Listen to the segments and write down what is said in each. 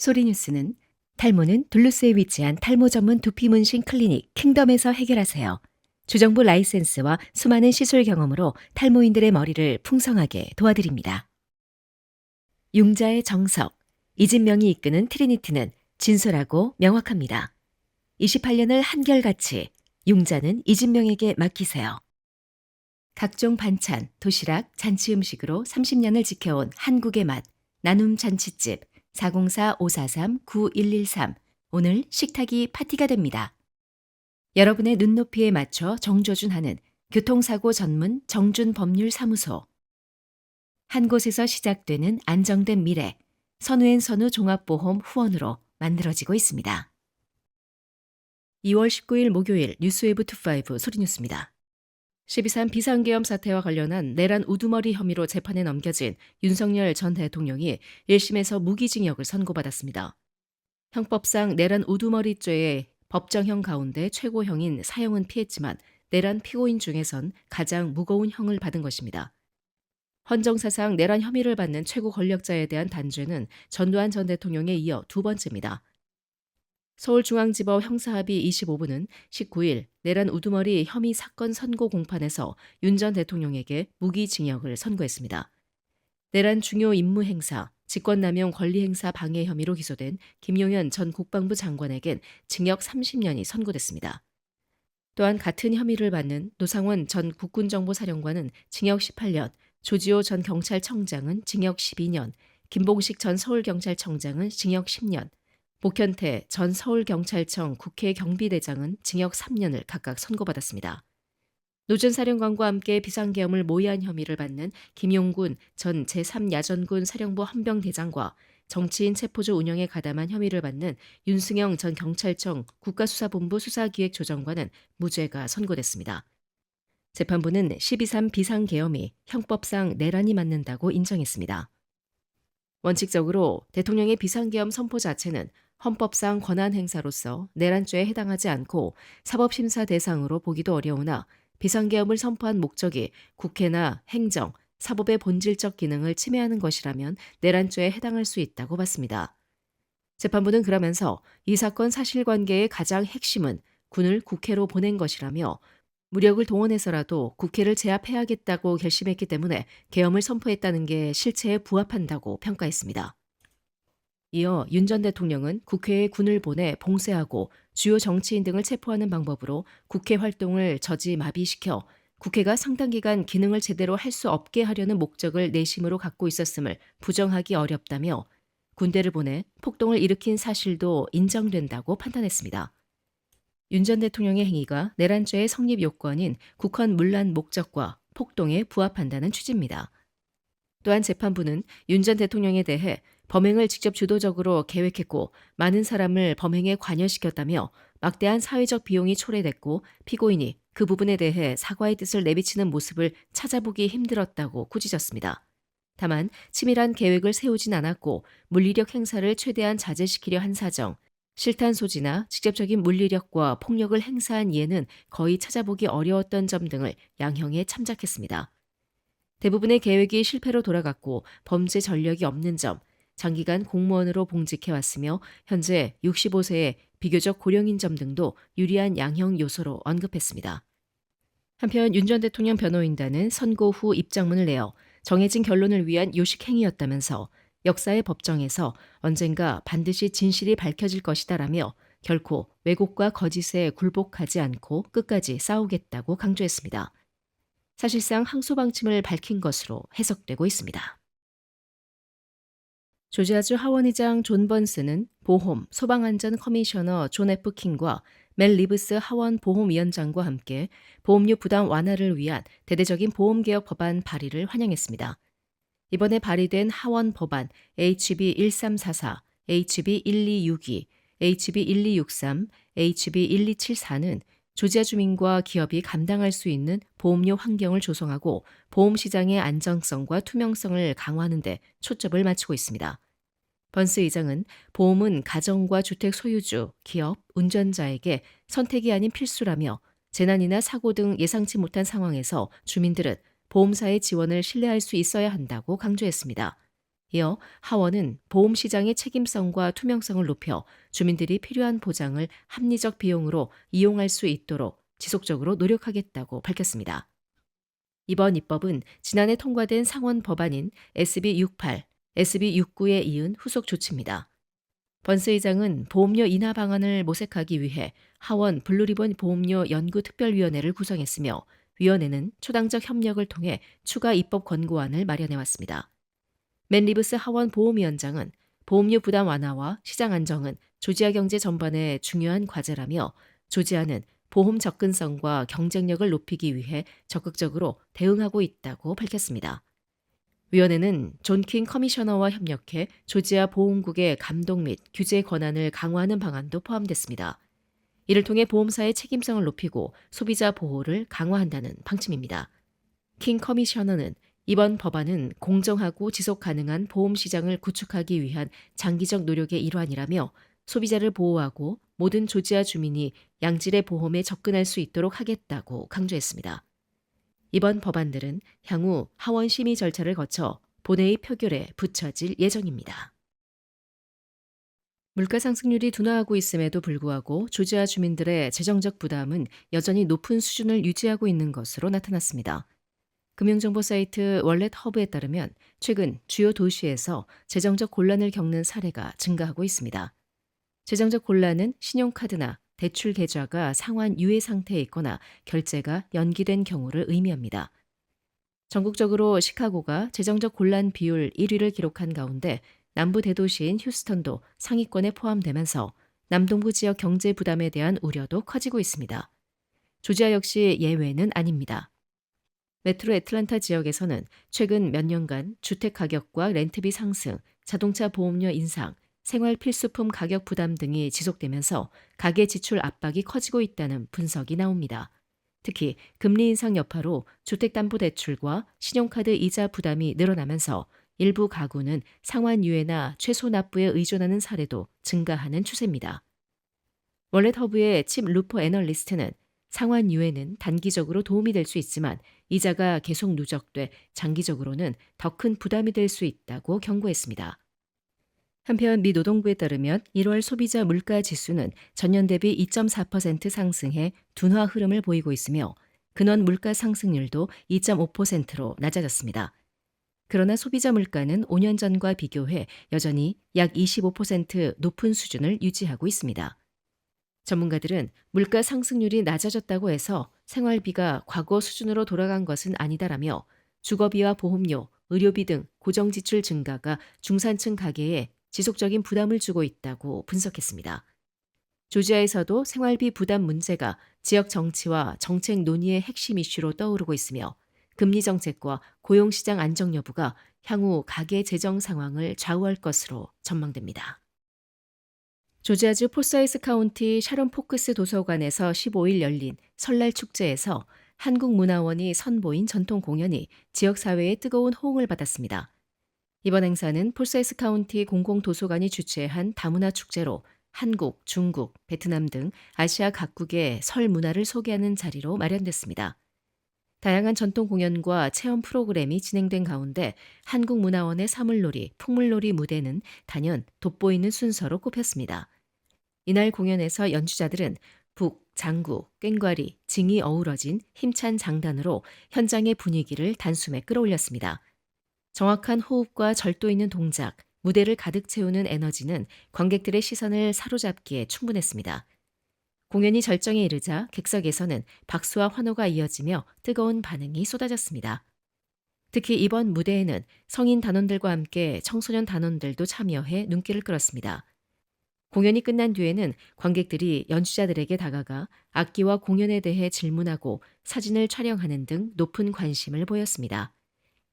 소리뉴스는 탈모는 둘루스에 위치한 탈모 전문 두피 문신 클리닉 킹덤에서 해결하세요. 주정부 라이센스와 수많은 시술 경험으로 탈모인들의 머리를 풍성하게 도와드립니다. 융자의 정석, 이진명이 이끄는 트리니티는 진솔하고 명확합니다. 28년을 한결같이 융자는 이진명에게 맡기세요. 각종 반찬, 도시락, 잔치 음식으로 30년을 지켜온 한국의 맛, 나눔 잔치집 404-543-9113 오늘 식탁이 파티가 됩니다. 여러분의 눈높이에 맞춰 정조준하는 교통사고 전문 정준법률사무소 한 곳에서 시작되는 안정된 미래 선우앤 선우 종합보험 후원으로 만들어지고 있습니다. 2월 19일 목요일 뉴스웨브25 소리뉴스입니다. 12.3 비상계엄 사태와 관련한 내란 우두머리 혐의로 재판에 넘겨진 윤석열 전 대통령이 1심에서 무기징역을 선고받았습니다. 형법상 내란 우두머리죄의 법정형 가운데 최고형인 사형은 피했지만 내란 피고인 중에선 가장 무거운 형을 받은 것입니다. 헌정사상 내란 혐의를 받는 최고 권력자에 대한 단죄는 전두환 전 대통령에 이어 두 번째입니다. 서울중앙지법 형사합의 25부는 19일 내란 우두머리 혐의 사건 선고 공판에서 윤 전 대통령에게 무기징역을 선고했습니다. 내란 중요 임무 행사, 직권남용 권리행사 방해 혐의로 기소된 김용현 전 국방부 장관에겐 징역 30년이 선고됐습니다. 또한 같은 혐의를 받는 노상원 전 국군정보사령관은 징역 18년, 조지호 전 경찰청장은 징역 12년, 김봉식 전 서울경찰청장은 징역 10년, 복현태 전 서울경찰청 국회 경비대장은 징역 3년을 각각 선고받았습니다. 노 전 사령관과 함께 비상계엄을 모의한 혐의를 받는 김용군 전 제3야전군 사령부 헌병대장과 정치인 체포조 운영에 가담한 혐의를 받는 윤승영 전 경찰청 국가수사본부 수사기획조정관은 무죄가 선고됐습니다. 재판부는 12.3 비상계엄이 형법상 내란이 맞는다고 인정했습니다. 원칙적으로 대통령의 비상계엄 선포 자체는 헌법상 권한 행사로서 내란죄에 해당하지 않고 사법심사 대상으로 보기도 어려우나 비상계엄을 선포한 목적이 국회나 행정, 사법의 본질적 기능을 침해하는 것이라면 내란죄에 해당할 수 있다고 봤습니다. 재판부는 그러면서 이 사건 사실관계의 가장 핵심은 군을 국회로 보낸 것이라며 무력을 동원해서라도 국회를 제압해야겠다고 결심했기 때문에 계엄을 선포했다는 게 실체에 부합한다고 평가했습니다. 이어 윤 전 대통령은 국회에 군을 보내 봉쇄하고 주요 정치인 등을 체포하는 방법으로 국회 활동을 저지마비시켜 국회가 상당 기간 기능을 제대로 할 수 없게 하려는 목적을 내심으로 갖고 있었음을 부정하기 어렵다며 군대를 보내 폭동을 일으킨 사실도 인정된다고 판단했습니다. 윤 전 대통령의 행위가 내란죄의 성립 요건인 국헌 문란 목적과 폭동에 부합한다는 취지입니다. 또한 재판부는 윤 전 대통령에 대해 범행을 직접 주도적으로 계획했고 많은 사람을 범행에 관여시켰다며 막대한 사회적 비용이 초래됐고 피고인이 그 부분에 대해 사과의 뜻을 내비치는 모습을 찾아보기 힘들었다고 꾸짖었습니다. 다만 치밀한 계획을 세우진 않았고 물리력 행사를 최대한 자제시키려 한 사정, 실탄 소지나 직접적인 물리력과 폭력을 행사한 예는 거의 찾아보기 어려웠던 점 등을 양형에 참작했습니다. 대부분의 계획이 실패로 돌아갔고 범죄 전력이 없는 점, 장기간 공무원으로 봉직해왔으며 현재 65세의 비교적 고령인 점 등도 유리한 양형 요소로 언급했습니다. 한편 윤 전 대통령 변호인단은 선고 후 입장문을 내어 정해진 결론을 위한 요식행위였다면서 역사의 법정에서 언젠가 반드시 진실이 밝혀질 것이다라며 결코 왜곡과 거짓에 굴복하지 않고 끝까지 싸우겠다고 강조했습니다. 사실상 항소방침을 밝힌 것으로 해석되고 있습니다. 조지아주 하원의장 존 번스는 보험, 소방안전 커미셔너 존 F. 킹과 멜 리브스 하원 보험위원장과 함께 보험료 부담 완화를 위한 대대적인 보험개혁 법안 발의를 환영했습니다. 이번에 발의된 하원 법안 HB 1344, HB 1262, HB 1263, HB 1274는 조지아 주민과 기업이 감당할 수 있는 보험료 환경을 조성하고 보험 시장의 안정성과 투명성을 강화하는 데 초점을 맞추고 있습니다. 번스 의장은 보험은 가정과 주택 소유주, 기업, 운전자에게 선택이 아닌 필수라며 재난이나 사고 등 예상치 못한 상황에서 주민들은 보험사의 지원을 신뢰할 수 있어야 한다고 강조했습니다. 이어 하원은 보험 시장의 책임성과 투명성을 높여 주민들이 필요한 보장을 합리적 비용으로 이용할 수 있도록 지속적으로 노력하겠다고 밝혔습니다. 이번 입법은 지난해 통과된 상원 법안인 SB 68, SB 69에 이은 후속 조치입니다. 번스 의장은 보험료 인하 방안을 모색하기 위해 하원 블루리본 보험료 연구특별위원회를 구성했으며 위원회는 초당적 협력을 통해 추가 입법 권고안을 마련해왔습니다. 맨 리브스 하원 보험위원장은 보험료 부담 완화와 시장 안정은 조지아 경제 전반의 중요한 과제라며 조지아는 보험 접근성과 경쟁력을 높이기 위해 적극적으로 대응하고 있다고 밝혔습니다. 위원회는 존 킹 커미셔너와 협력해 조지아 보험국의 감독 및 규제 권한을 강화하는 방안도 포함됐습니다. 이를 통해 보험사의 책임성을 높이고 소비자 보호를 강화한다는 방침입니다. 킹 커미셔너는 이번 법안은 공정하고 지속 가능한 보험 시장을 구축하기 위한 장기적 노력의 일환이라며 소비자를 보호하고 모든 조지아 주민이 양질의 보험에 접근할 수 있도록 하겠다고 강조했습니다. 이번 법안들은 향후 하원 심의 절차를 거쳐 본회의 표결에 붙여질 예정입니다. 물가 상승률이 둔화하고 있음에도 불구하고 조지아 주민들의 재정적 부담은 여전히 높은 수준을 유지하고 있는 것으로 나타났습니다. 금융정보 사이트 월렛 허브에 따르면 최근 주요 도시에서 재정적 곤란을 겪는 사례가 증가하고 있습니다. 재정적 곤란은 신용카드나 대출 계좌가 상환 유예 상태에 있거나 결제가 연기된 경우를 의미합니다. 전국적으로 시카고가 재정적 곤란 비율 1위를 기록한 가운데 남부 대도시인 휴스턴도 상위권에 포함되면서 남동부 지역 경제 부담에 대한 우려도 커지고 있습니다. 조지아 역시 예외는 아닙니다. 메트로 애틀란타 지역에서는 최근 몇 년간 주택 가격과 렌트비 상승, 자동차 보험료 인상, 생활 필수품 가격 부담 등이 지속되면서 가계 지출 압박이 커지고 있다는 분석이 나옵니다. 특히 금리 인상 여파로 주택담보대출과 신용카드 이자 부담이 늘어나면서 일부 가구는 상환 유예나 최소 납부에 의존하는 사례도 증가하는 추세입니다. 월렛 허브의 칩 루퍼 애널리스트는 상환 유예는 단기적으로 도움이 될 수 있지만 이자가 계속 누적돼 장기적으로는 더 큰 부담이 될 수 있다고 경고했습니다. 한편 미 노동부에 따르면 1월 소비자 물가 지수는 전년 대비 2.4% 상승해 둔화 흐름을 보이고 있으며 근원 물가 상승률도 2.5%로 낮아졌습니다. 그러나 소비자 물가는 5년 전과 비교해 여전히 약 25% 높은 수준을 유지하고 있습니다. 전문가들은 물가 상승률이 낮아졌다고 해서 생활비가 과거 수준으로 돌아간 것은 아니다라며 주거비와 보험료, 의료비 등 고정지출 증가가 중산층 가계에 지속적인 부담을 주고 있다고 분석했습니다. 조지아에서도 생활비 부담 문제가 지역 정치와 정책 논의의 핵심 이슈로 떠오르고 있으며 금리 정책과 고용시장 안정 여부가 향후 가계 재정 상황을 좌우할 것으로 전망됩니다. 조지아주 포사이스 카운티 샤론 포크스 도서관에서 15일 열린 설날 축제에서 한국문화원이 선보인 전통 공연이 지역사회의 뜨거운 호응을 받았습니다. 이번 행사는 폴사이스 카운티 공공도서관이 주최한 다문화 축제로 한국, 중국, 베트남 등 아시아 각국의 설 문화를 소개하는 자리로 마련됐습니다. 다양한 전통 공연과 체험 프로그램이 진행된 가운데 한국문화원의 사물놀이, 풍물놀이 무대는 단연 돋보이는 순서로 꼽혔습니다. 이날 공연에서 연주자들은 북, 장구, 꽹과리, 징이 어우러진 힘찬 장단으로 현장의 분위기를 단숨에 끌어올렸습니다. 정확한 호흡과 절도 있는 동작, 무대를 가득 채우는 에너지는 관객들의 시선을 사로잡기에 충분했습니다. 공연이 절정에 이르자 객석에서는 박수와 환호가 이어지며 뜨거운 반응이 쏟아졌습니다. 특히 이번 무대에는 성인 단원들과 함께 청소년 단원들도 참여해 눈길을 끌었습니다. 공연이 끝난 뒤에는 관객들이 연주자들에게 다가가 악기와 공연에 대해 질문하고 사진을 촬영하는 등 높은 관심을 보였습니다.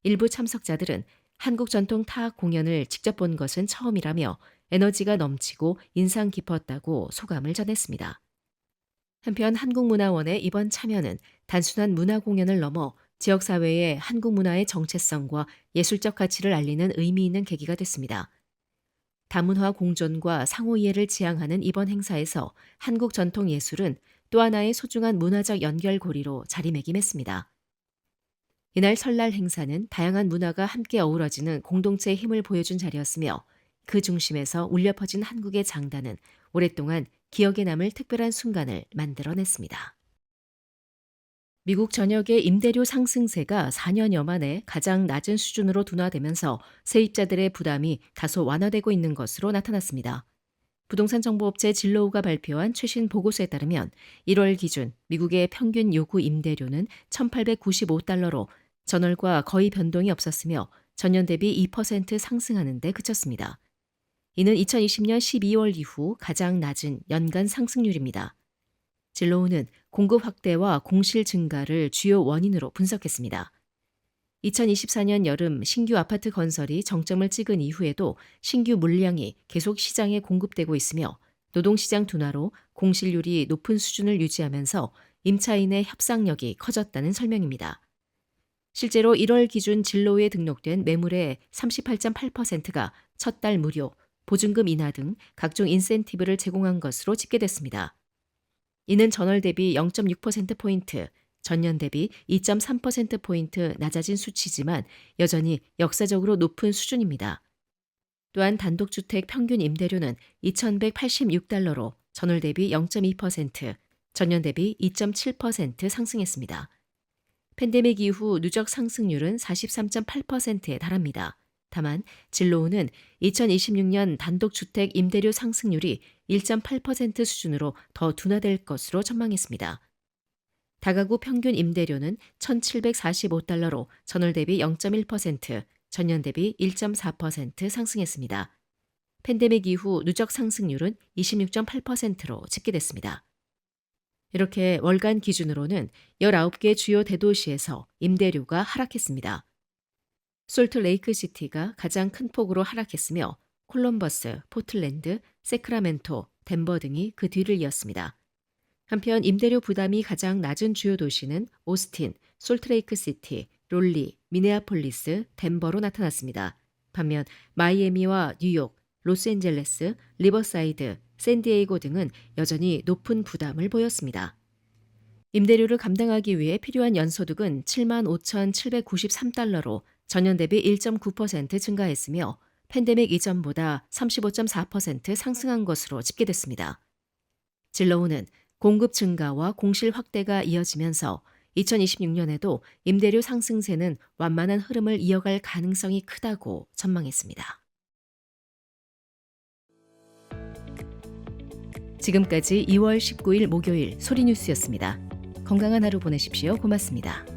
일부 참석자들은 한국 전통 타악 공연을 직접 본 것은 처음이라며 에너지가 넘치고 인상 깊었다고 소감을 전했습니다. 한편 한국문화원의 이번 참여는 단순한 문화 공연을 넘어 지역사회의 한국 문화의 정체성과 예술적 가치를 알리는 의미 있는 계기가 됐습니다. 다문화 공존과 상호이해를 지향하는 이번 행사에서 한국 전통 예술은 또 하나의 소중한 문화적 연결고리로 자리매김했습니다. 이날 설날 행사는 다양한 문화가 함께 어우러지는 공동체의 힘을 보여준 자리였으며 그 중심에서 울려 퍼진 한국의 장단은 오랫동안 기억에 남을 특별한 순간을 만들어냈습니다. 미국 전역의 임대료 상승세가 4년여 만에 가장 낮은 수준으로 둔화되면서 세입자들의 부담이 다소 완화되고 있는 것으로 나타났습니다. 부동산 정보업체 진로우가 발표한 최신 보고서에 따르면 1월 기준 미국의 평균 요구 임대료는 1,895달러로 전월과 거의 변동이 없었으며 전년 대비 2% 상승하는 데 그쳤습니다. 이는 2020년 12월 이후 가장 낮은 연간 상승률입니다. 진로우는 공급 확대와 공실 증가를 주요 원인으로 분석했습니다. 2024년 여름 신규 아파트 건설이 정점을 찍은 이후에도 신규 물량이 계속 시장에 공급되고 있으며 노동시장 둔화로 공실률이 높은 수준을 유지하면서 임차인의 협상력이 커졌다는 설명입니다. 실제로 1월 기준 진로우에 등록된 매물의 38.8%가 첫 달 무료, 보증금 인하 등 각종 인센티브를 제공한 것으로 집계됐습니다. 이는 전월 대비 0.6%포인트, 전년 대비 2.3%포인트 낮아진 수치지만 여전히 역사적으로 높은 수준입니다. 또한 단독주택 평균 임대료는 2,186달러로 전월 대비 0.2%, 전년 대비 2.7% 상승했습니다. 팬데믹 이후 누적 상승률은 43.8%에 달합니다. 다만 진로우는 2026년 단독주택 임대료 상승률이 1.8% 수준으로 더 둔화될 것으로 전망했습니다. 다가구 평균 임대료는 1,745달러로 전월 대비 0.1%, 전년 대비 1.4% 상승했습니다. 팬데믹 이후 누적 상승률은 26.8%로 집계됐습니다. 이렇게 월간 기준으로는 19개 주요 대도시에서 임대료가 하락했습니다. 솔트레이크시티가 가장 큰 폭으로 하락했으며 콜럼버스, 포틀랜드, 세크라멘토, 덴버 등이 그 뒤를 이었습니다. 한편 임대료 부담이 가장 낮은 주요 도시는 오스틴, 솔트레이크시티, 롤리, 미네아폴리스, 덴버로 나타났습니다. 반면 마이애미와 뉴욕, 로스앤젤레스, 리버사이드, 샌디에이고 등은 여전히 높은 부담을 보였습니다. 임대료를 감당하기 위해 필요한 연소득은 75,793달러로 전년 대비 1.9% 증가했으며 팬데믹 이전보다 35.4% 상승한 것으로 집계됐습니다. 진로우는 공급 증가와 공실 확대가 이어지면서 2026년에도 임대료 상승세는 완만한 흐름을 이어갈 가능성이 크다고 전망했습니다. 지금까지 2월 19일 목요일 소리뉴스였습니다. 건강한 하루 보내십시오. 고맙습니다.